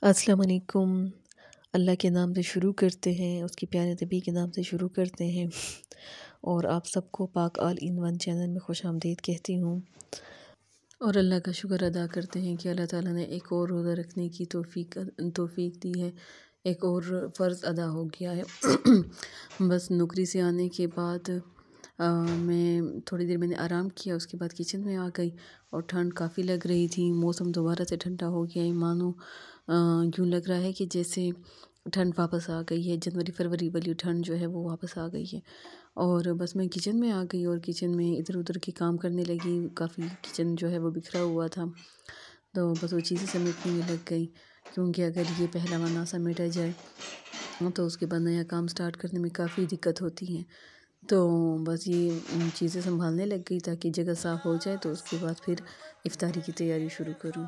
अस्सलाम वालेकुम। अल्लाह के नाम से शुरू करते हैं, उसके प्यारे नबी के नाम से शुरू करते हैं और आप सबको पाक ऑल इन वन चैनल में खुश आमदीद कहती हूँ। और अल्लाह का शुक्र अदा करते हैं कि अल्लाह ताला ने एक और रोज़ा रखने की तौफीक दी है, एक और फ़र्ज़ अदा हो गया है। बस नौकरी से आने के बाद मैं थोड़ी देर मैंने आराम किया, उसके बाद किचन में आ गई और ठंड काफ़ी लग रही थी। मौसम दोबारा से ठंडा हो गया है, मानो यूँ लग रहा है कि जैसे ठंड वापस आ गई है, जनवरी फरवरी वाली ठंड जो है वो वापस आ गई है। और बस मैं किचन में आ गई और किचन में इधर उधर के काम करने लगी। काफ़ी किचन जो है वो बिखरा हुआ था, तो बस वो चीज़ें समेटने में लग गई, क्योंकि अगर ये पहला वाला समेटा जाए तो उसके बाद नया काम स्टार्ट करने में काफ़ी दिक्कत होती है। तो बस ये चीज़ें संभालने लग गई ताकि जगह साफ़ हो जाए, तो उसके बाद फिर इफ्तारी की तैयारी शुरू करूँ।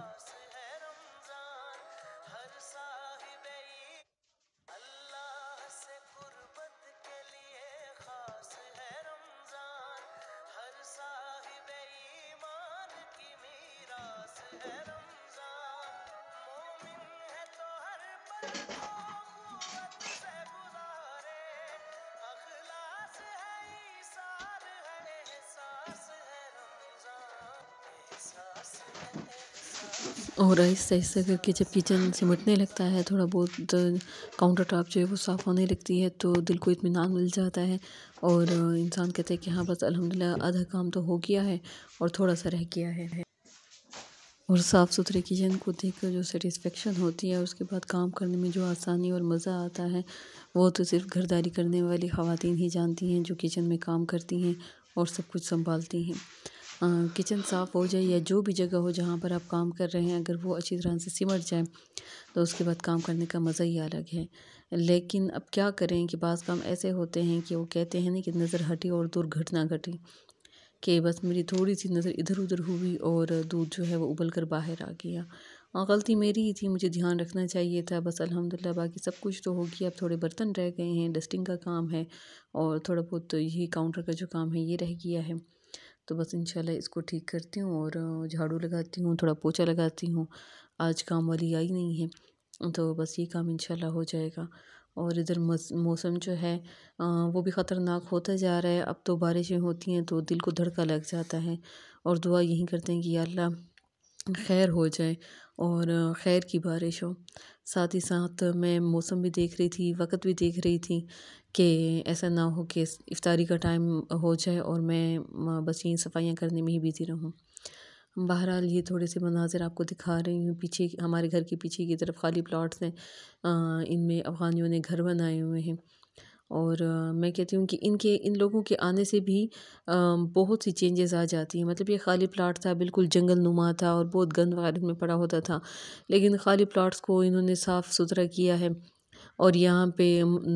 और आहिस्ता-आहिस्ता करके जब किचन सिमटने लगता है, थोड़ा बहुत काउंटर टॉप जो है वो साफ़ होने लगती है, तो दिल को इत्मीनान मिल जाता है और इंसान कहता है कि हाँ बस अल्हम्दुलिल्लाह आधा काम तो हो गया है और थोड़ा-सा रह गया है। और साफ़ सुथरे किचन को देखकर जो सेटिस्फेक्शन होती है, उसके बाद काम करने में जो आसानी और मज़ा आता है, वो तो सिर्फ़ घरदारी करने वाली ख़वातीन ही जानती हैं, जो किचन में काम करती हैं और सब कुछ सँभालती हैं। किचन साफ़ हो जाए या जो भी जगह हो जहाँ पर आप काम कर रहे हैं, अगर वो अच्छी तरह से सिमट जाए, तो उसके बाद काम करने का मज़ा ही अलग है। लेकिन अब क्या करें कि बाज़ काम ऐसे होते हैं कि वो कहते हैं ना कि नज़र हटी और दुर्घटना घटी, कि बस मेरी थोड़ी-सी नज़र इधर-उधर हुई और दूध जो है वो उबल कर बाहर आ गया। गलती मेरी ही थी, मुझे ध्यान रखना चाहिए था। बस अल्हम्दुलिल्लाह बाकी सब कुछ तो हो गया, अब थोड़े बर्तन रह गए हैं, डस्टिंग का काम है और थोड़ा बहुत तो यही काउंटर का जो काम है ये रह गया है। तो बस इंशाल्लाह इसको ठीक करती हूँ और झाड़ू लगाती हूँ, थोड़ा पोछा लगाती हूँ। आज काम वाली आई नहीं है, तो बस ये काम इंशाल्लाह हो जाएगा। और इधर मौसम जो है वो भी ख़तरनाक होता जा रहा है। अब तो बारिशें होती हैं तो दिल को धड़का लग जाता है और दुआ यही करते हैं कि या अल्लाह खैर हो जाए और खैर की बारिश हो। साथ ही साथ मैं मौसम भी देख रही थी, वक़्त भी देख रही थी कि ऐसा ना हो कि इफ्तारी का टाइम हो जाए और मैं बस यहीं सफाइयाँ करने में ही बिज़ी रहूँ। बहरहाल ये थोड़े से मनाज़िर आपको दिखा रही हूँ। पीछे हमारे घर के पीछे की तरफ खाली प्लॉट्स हैं, इनमें अफ़गानियों ने घर बनाए हुए हैं और मैं कहती हूँ कि इन लोगों के आने से भी बहुत सी चेंजेस आ जाती हैं। मतलब ये खाली प्लाट था, बिल्कुल जंगल नुमा था और बहुत गंद वगैरह में पड़ा होता था, लेकिन खाली प्लाट्स को इन्होंने साफ़ सुथरा किया है और यहाँ पे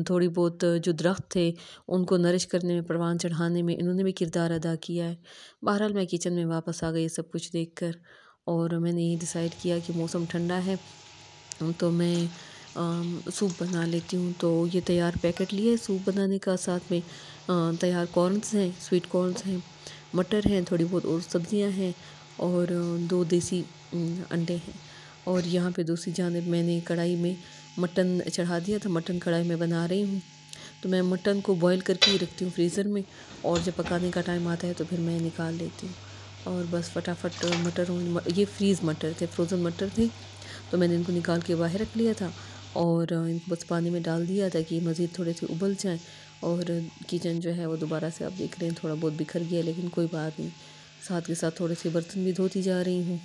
थोड़ी बहुत जो दरख्त थे उनको नरिश करने में, परवान चढ़ाने में इन्होंने भी किरदार अदा किया है। बहरहाल मैं किचन में वापस आ गई सब कुछ देखकर और मैंने ये डिसाइड किया कि मौसम ठंडा है तो मैं सूप बना लेती हूँ। तो ये तैयार पैकेट लिए सूप बनाने का, साथ में तैयार कॉर्नस हैं, स्वीट कॉर्नस हैं, मटर हैं, थोड़ी बहुत और सब्जियां हैं और 2 देसी अंडे हैं। और यहाँ पे दूसरी जानिब मैंने कढ़ाई में मटन चढ़ा दिया था, मटन कढ़ाई में बना रही हूँ। तो मैं मटन को बॉईल करके ही रखती हूँ फ्रीज़र में और जब पकाने का टाइम आता है तो फिर मैं निकाल लेती हूँ और बस फटाफट ये फ्रीज़ मटर थे, फ्रोज़न मटर थे, तो मैंने इनको निकाल के बाहर रख लिया था और इनको बस पानी में डाल दिया था कि मज़ीद थोड़े से उबल जाएं। और किचन जो है वो दोबारा से आप देख रहे हैं थोड़ा बहुत बिखर गया, लेकिन कोई बात नहीं। साथ के साथ थोड़े से बर्तन भी धोती जा रही हूँ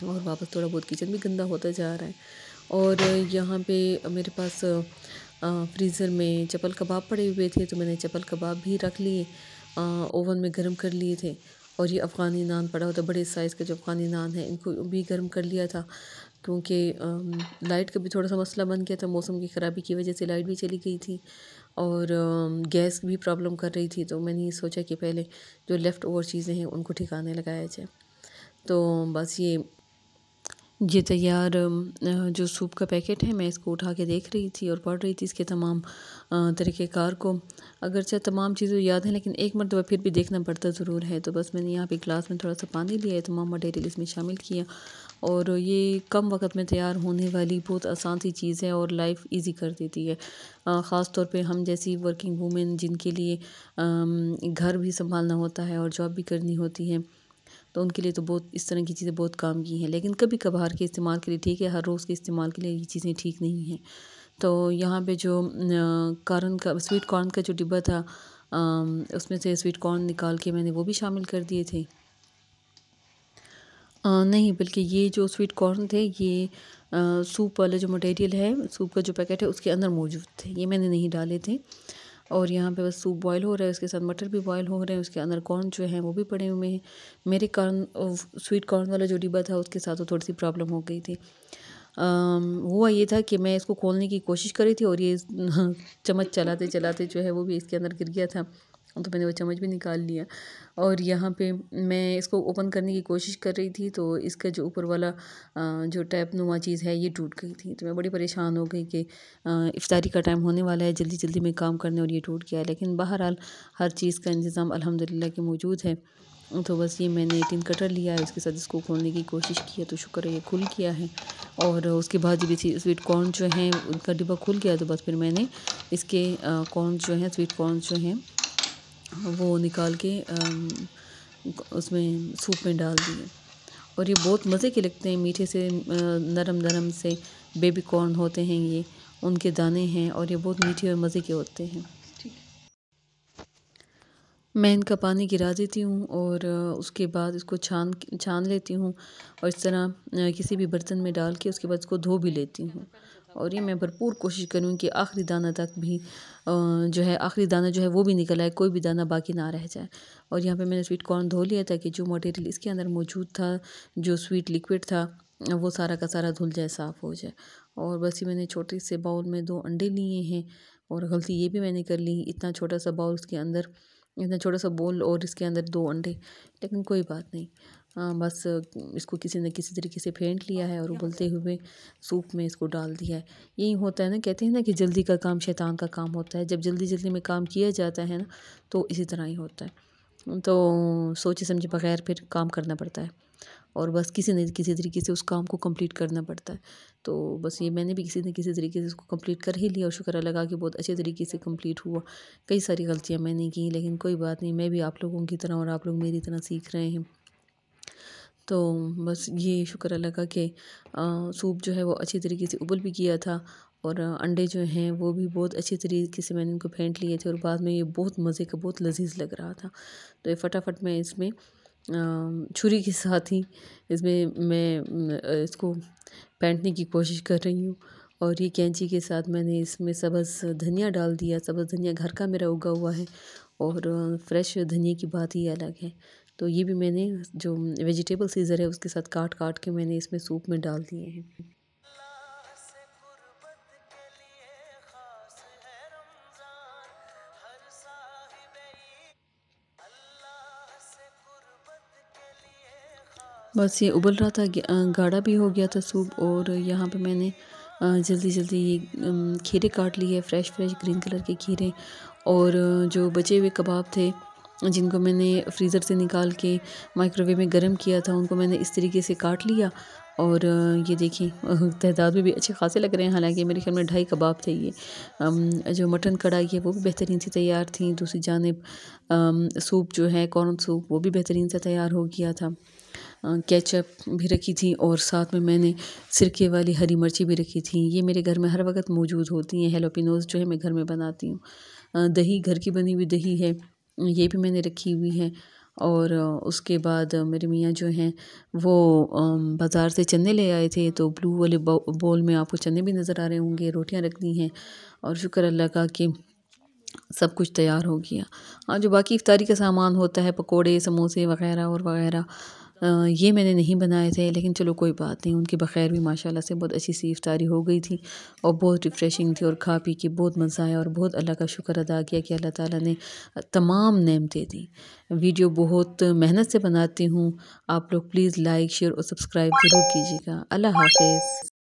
और वापस थोड़ा बहुत किचन भी गंदा होता जा रहा है। और यहाँ पे मेरे पास फ्रीज़र में चपल कबाब पड़े हुए थे, तो मैंने चपल कबाब भी रख लिए, ओवन में गर्म कर लिए थे। और ये अफ़गानी नान पड़ा होता, बड़े साइज़ का जो अफ़गानी नान है, इनको भी गर्म कर लिया था, क्योंकि लाइट का भी थोड़ा सा मसला बन गया था। मौसम की ख़राबी की वजह से लाइट भी चली गई थी और गैस भी प्रॉब्लम कर रही थी, तो मैंने ये सोचा कि पहले जो लेफ़्ट ओवर चीज़ें हैं उनको ठिकाने लगाया जाए। तो बस ये तैयार जो सूप का पैकेट है, मैं इसको उठा के देख रही थी और पढ़ रही थी इसके तमाम तरीक़ेकार को। अगरचे तमाम चीज़ें याद हैं, लेकिन एक मरतबा फिर भी देखना पड़ता ज़रूर है। तो बस मैंने यहाँ पे ग्लास में थोड़ा सा पानी लिया है, तमाम मटेरियल इसमें शामिल किया और ये कम वक्त में तैयार होने वाली बहुत आसान सी चीज़ है और लाइफ इजी कर देती है। ख़ास तौर पे हम जैसी वर्किंग वूमेन जिनके लिए घर भी संभालना होता है और जॉब भी करनी होती है, तो उनके लिए तो बहुत इस तरह की चीज़ें बहुत काम की हैं। लेकिन कभी कभार के इस्तेमाल के लिए ठीक है, हर रोज़ के इस्तेमाल के लिए ये चीज़ें ठीक नहीं हैं। तो यहाँ पे जो कॉर्न का स्वीट कॉर्न का जो डिब्बा था, उसमें से स्वीट कॉर्न निकाल के मैंने वो भी शामिल कर दिए थे। नहीं, बल्कि ये जो स्वीट कॉर्न थे ये सूप वाला जो मटेरियल है, सूप का जो पैकेट है उसके अंदर मौजूद थे, ये मैंने नहीं डाले थे। और यहाँ पे बस सूप बॉयल हो रहा है, उसके साथ मटर भी बॉयल हो रहे हैं, उसके अंदर कॉर्न जो है वो भी पड़े हुए हैं। मेरे कॉर्न स्वीट कॉर्न वाला जो डिब्बा था उसके साथ तो थोड़ी सी प्रॉब्लम हो गई थी। हुआ ये था कि मैं इसको खोलने की कोशिश कर रही थी और ये चम्मच चलाते चलाते जो है वो भी इसके अंदर गिर गया था, तो मैंने वो चम्मच भी निकाल लिया। और यहाँ पे मैं इसको ओपन करने की कोशिश कर रही थी तो इसका जो ऊपर वाला जो टैप नुमा चीज़ है ये टूट गई थी। तो मैं बड़ी परेशान हो गई कि इफ्तारी का टाइम होने वाला है, जल्दी जल्दी में काम करने और ये टूट गया है। लेकिन बहरहाल हर चीज़ का इंतज़ाम अल्हम्दुलिल्लाह के मौजूद है। तो बस ये मैंने टिन कटर लिया है, उसके साथ इसको खोलने की कोशिश की है तो शुक्र है ये खुल गया है। और उसके बाद भी स्वीट कॉर्न जो हैं उनका डिब्बा खुल गया, तो बस फिर मैंने इसके कॉर्न जो हैं स्वीट कॉर्न जो हैं वो निकाल के उसमें सूप में डाल दिए। और ये बहुत मज़े के लगते हैं, मीठे से नरम नरम से बेबी कॉर्न होते हैं ये, उनके दाने हैं और ये बहुत मीठे और मज़े के होते हैं। मैं इनका पानी गिरा देती हूँ और उसके बाद इसको छान लेती हूँ और इस तरह किसी भी बर्तन में डाल के उसके बाद इसको धो भी लेती हूँ। और ये मैं भरपूर कोशिश करूँ कि आखिरी दाना तक भी जो है आखिरी दाना जो है वो भी निकल आए, कोई भी दाना बाकी ना रह जाए। और यहाँ पे मैंने स्वीट कॉर्न धो लिया था कि जो मटेरियल इसके अंदर मौजूद था, जो स्वीट लिक्विड था, वो सारा का सारा धुल जाए, साफ़ हो जाए। और बस ये मैंने छोटे से बाउल में 2 अंडे लिए हैं और गलती ये भी मैंने कर ली, इतना छोटा सा बाउल उसके अंदर, इतना छोटा सा बोल और इसके अंदर 2 अंडे। लेकिन कोई बात नहीं, बस इसको किसी न किसी तरीके से फेंट लिया है और उबलते हुए सूप में इसको डाल दिया है। यही होता है ना, कहते हैं ना कि जल्दी का काम शैतान का काम होता है। जब जल्दी जल्दी में काम किया जाता है ना तो इसी तरह ही होता है। तो सोचे समझे बगैर फिर काम करना पड़ता है और बस किसी न किसी तरीके से उस काम को कंप्लीट करना पड़ता है। तो बस ये मैंने भी किसी न किसी तरीके से इसको कंप्लीट कर ही लिया और शुक्र लगा कि बहुत अच्छे तरीके से कंप्लीट हुआ। कई सारी गलतियाँ मैंने की, लेकिन कोई बात नहीं, मैं भी आप लोगों की तरह और आप लोग मेरी तरह सीख रहे हैं। तो बस ये शुक्र लगा कि सूप जो है वो अच्छी तरीके से उबल भी गया था और अंडे जो हैं वो भी बहुत अच्छी तरीके से मैंने इनको फेंट लिए थे और बाद में ये बहुत मज़े का, बहुत लजीज लग रहा था। तो ये फटाफट मैं इसमें छुरी के साथ ही इसमें मैं इसको फेंटने की कोशिश कर रही हूँ। और ये कैंची के साथ मैंने इसमें सब्ज़ धनिया डाल दिया। सब्ज़ धनिया घर का मेरा उगा हुआ है और फ्रेश धनिया की बात ही अलग है। तो ये भी मैंने जो वेजिटेबल सीज़र है उसके साथ काट काट के मैंने इसमें सूप में डाल दिए हैं। बस ये उबल रहा था, गाढ़ा भी हो गया था सूप। और यहाँ पे मैंने जल्दी जल्दी ये खीरे काट लिए, फ्रेश फ्रेश ग्रीन कलर के खीरे। और जो बचे हुए कबाब थे जिनको मैंने फ्रीज़र से निकाल के माइक्रोवेव में गर्म किया था, उनको मैंने इस तरीके से काट लिया। और ये देखिए तादाद में भी अच्छे खासे लग रहे हैं, हालांकि मेरे ख्याल में 2.5 कबाब थे ये। जो मटन कढ़ाई है वो भी बेहतरीन सी तैयार थी। दूसरी जानिब सूप जो है कॉर्न सूप वो भी बेहतरीन से तैयार हो गया था। केचप भी रखी थी और साथ में मैंने सिरके वाली हरी मिर्ची भी रखी थी। ये मेरे घर में हर वक्त मौजूद होती हैं। हैलोपिनोज़ जो है मैं घर में बनाती हूँ। दही घर की बनी हुई दही है, ये भी मैंने रखी हुई है। और उसके बाद मेरे मियाँ जो हैं वो बाज़ार से चने ले आए थे, तो ब्लू वाले बोल में आपको चने भी नज़र आ रहे होंगे। रोटियां रख दी हैं और शुक्र अल्लाह का कि सब कुछ तैयार हो गया। हाँ, जो बाकी इफ्तारी का सामान होता है, पकोड़े समोसे वग़ैरह और वग़ैरह, ये मैंने नहीं बनाए थे, लेकिन चलो कोई बात नहीं, उनके बग़ैर भी माशाल्लाह से बहुत अच्छी सी इफ्तारी हो गई थी और बहुत रिफ़्रेशिंग थी और खा पी के बहुत मज़ा आया और बहुत अल्लाह का शुक्र अदा किया कि अल्लाह ताला ने तमाम नेमतें दी। वीडियो बहुत मेहनत से बनाती हूँ, आप लोग प्लीज़ लाइक शेयर और सब्सक्राइब ज़रूर कीजिएगा। अल्लाह हाफ़िज़।